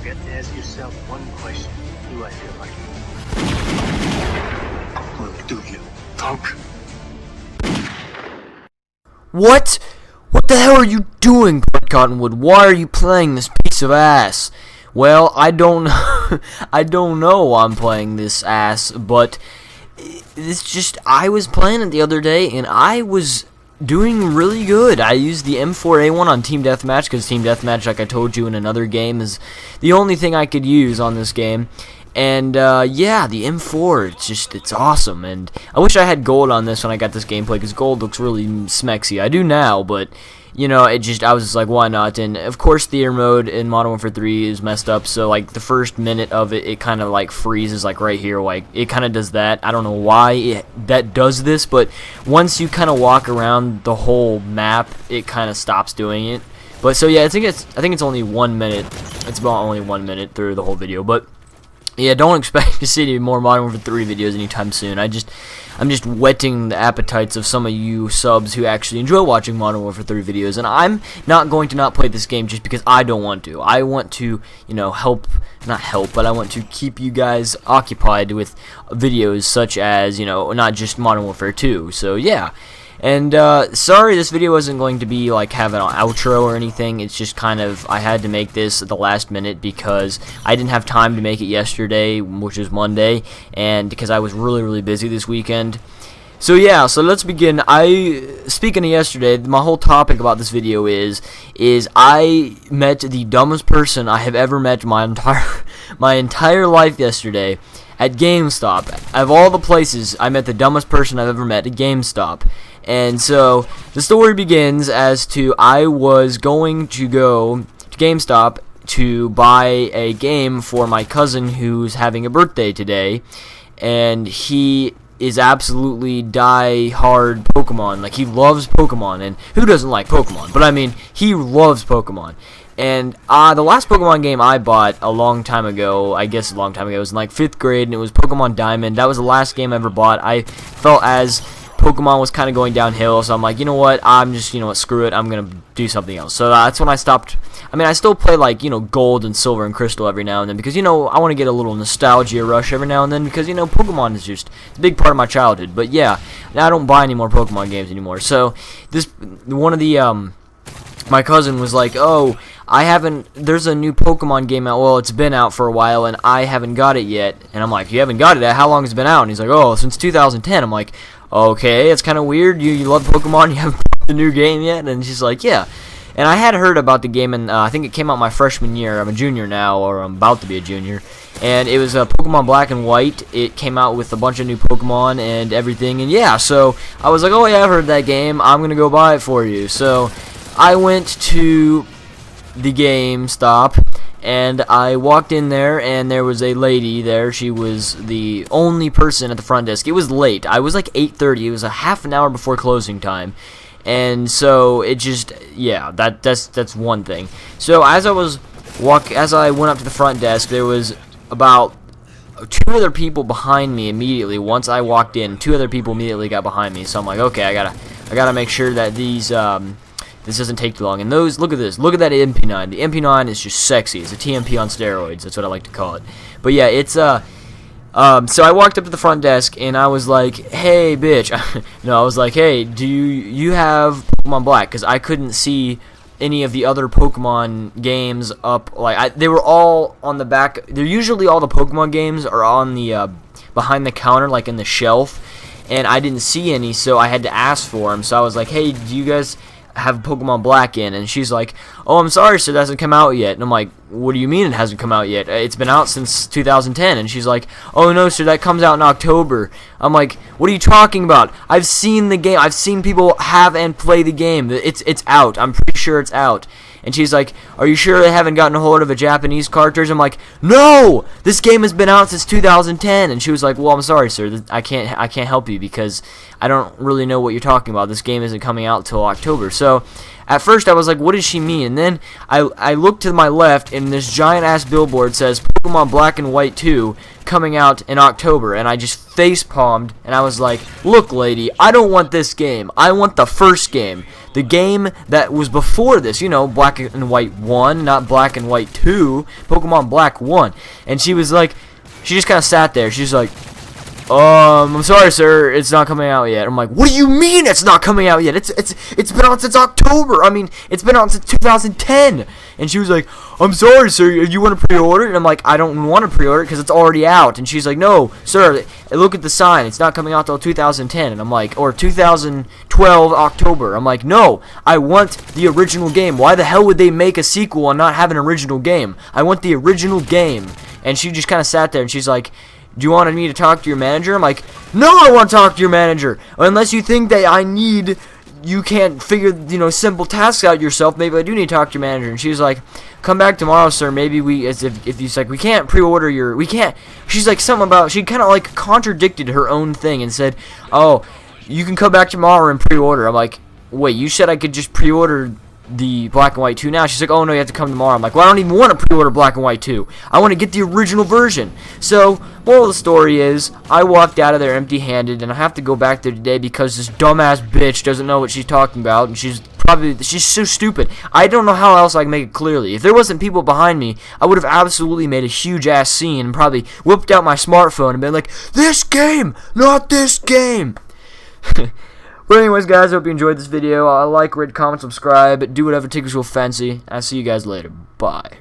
You have to ask yourself one question. Do I feel like it? Well, do you talk? What? What the hell are you doing, Bert Cottonwood? Why are you playing this piece of ass? Well, I don't I don't know why I'm playing this ass, but it's just, I was playing it the other day, and I was doing really good. I used the M4A1 on Team Deathmatch, because Team Deathmatch, like I told you in another game, is the only thing I could use on this game. And, yeah, the M4, it's awesome, and I wish I had gold on this when I got this gameplay, because gold looks really smexy. I do now, but, you know, I was just like, why not? And, of course, theater mode in Modern Warfare 3 is messed up, so, like, the first minute of it, it kind of, like, freezes, like, right here, like, it kind of does that. I don't know why that does this, but once you kind of walk around the whole map, it kind of stops doing it. But, so, yeah, I think it's only 1 minute. It's about only 1 minute through the whole video, but yeah, don't expect to see any more Modern Warfare 3 videos anytime soon. I'm just whetting the appetites of some of you subs who actually enjoy watching Modern Warfare 3 videos, and I'm not going to not play this game just because I don't want to. I want to, you know, not help, but I want to keep you guys occupied with videos such as, you know, not just Modern Warfare 2. So, yeah. And, sorry this video wasn't going to be, like, have an outro or anything. It's just kind of, I had to make this at the last minute because I didn't have time to make it yesterday, which is Monday, and because I was really, really busy this weekend. So, yeah, so let's begin. Speaking of yesterday, my whole topic about this video is I met the dumbest person I have ever met in my entire life yesterday at GameStop. Of all the places, I met the dumbest person I've ever met at GameStop. And so, the story begins as to I was going to go to GameStop to buy a game for my cousin who's having a birthday today, and he is absolutely die-hard Pokemon. Like, he loves Pokemon, and who doesn't like Pokemon? But I mean, he loves Pokemon. And the last Pokemon game I bought a long time ago, I guess a long time ago, it was in like 5th grade, and it was Pokemon Diamond. That was the last game I ever bought. I felt as Pokemon was kind of going downhill, so I'm like, you know what, I'm just, you know what, screw it, I'm going to do something else. So that's when I stopped. I mean, I still play, like, you know, Gold and Silver and Crystal every now and then, because, you know, I want to get a little nostalgia rush every now and then, because, you know, Pokemon is just a big part of my childhood. But yeah, now I don't buy any more Pokemon games anymore. So one of the, my cousin was like, oh, there's a new Pokemon game out, well, it's been out for a while, and I haven't got it yet. And I'm like, you haven't got it yet? How long has it been out? And he's like, oh, since 2010. I'm like, okay, it's kind of weird. You love Pokemon, you haven't played the new game yet? And she's like, yeah. And I had heard about the game, and I think it came out my freshman year. I'm a junior now, or I'm about to be a junior. And it was Pokemon Black and White. It came out with a bunch of new Pokemon and everything. And yeah, so I was like, oh yeah, I've heard that game. I'm going to go buy it for you. So I went to the GameStop, and I walked in there, and there was a lady there. She was the only person at the front desk. It was late. I was like 8:30. It was a half an hour before closing time. And so it just, yeah, that's one thing. So as I went up to the front desk, there was about 2 other people behind me immediately. Once I walked in, 2 other people immediately got behind me. So I'm like, okay, I gotta make sure that this doesn't take too long. And look at this. Look at that MP9. The MP9 is just sexy. It's a TMP on steroids. That's what I like to call it. But yeah, it's so I walked up to the front desk, and I was like, hey, bitch. No, I was like, hey, do you have Pokemon Black? Because I couldn't see any of the other Pokemon games up. Like, they were all on the back. They're usually all the Pokemon games are on the behind the counter, like in the shelf. And I didn't see any, so I had to ask for them. So I was like, hey, do you guys have Pokemon Black in? And she's like, oh, I'm sorry, sir, it hasn't come out yet. And I'm like, what do you mean it hasn't come out yet? It's been out since 2010. And she's like, oh no, sir, that comes out in October. I'm like, what are you talking about? I've seen the game. I've seen people have and play the game. It's out. I'm pretty sure it's out. And she's like, are you sure they haven't gotten a hold of a Japanese cartridge? I'm like, no! This game has been out since 2010. And she was like, well, I'm sorry, sir. I can't help you because I don't really know what you're talking about. This game isn't coming out till October. So at first I was like, what does she mean? And then I looked to my left, and this giant-ass billboard says Pokemon Black and White 2 coming out in October. And I just face-palmed, and I was like, look, lady, I don't want this game. I want the first game. the game that was before this, you know, Black and White 1, not Black and White 2, Pokemon Black 1. And she was like, she just kind of sat there. She's like, I'm sorry, sir, it's not coming out yet. I'm like, what do you mean it's not coming out yet? It's been out since October. I mean, it's been out since 2010. And she was like, I'm sorry, sir, you want to pre-order it? And I'm like, I don't want to pre-order it because it's already out. And she's like, no, sir, look at the sign. It's not coming out till 2010. And I'm like, or 2012 October. I'm like, no, I want the original game. Why the hell would they make a sequel and not have an original game? I want the original game. And she just kind of sat there and she's like, do you want me to talk to your manager? I'm like, no, I want to talk to your manager. Unless you think that you can't figure, you know, simple tasks out yourself, maybe I do need to talk to your manager. And she was like, come back tomorrow, sir. Maybe if he's like, we can't pre-order she's like something about, she kind of like contradicted her own thing and said, oh, you can come back tomorrow and pre-order. I'm like, wait, you said I could just pre-order the Black and White 2 now. She's like, oh no, you have to come tomorrow. I'm like, well, I don't even want to pre-order Black and White 2. I want to get the original version. So, moral of the story is, I walked out of there empty-handed, and I have to go back there today because this dumbass bitch doesn't know what she's talking about, and she's so stupid. I don't know how else I can make it clearly. If there wasn't people behind me, I would have absolutely made a huge-ass scene and probably whipped out my smartphone and been like, this game, not this game. But anyways, guys, I hope you enjoyed this video. Like, rate, comment, subscribe, do whatever tickles your fancy. I'll see you guys later. Bye.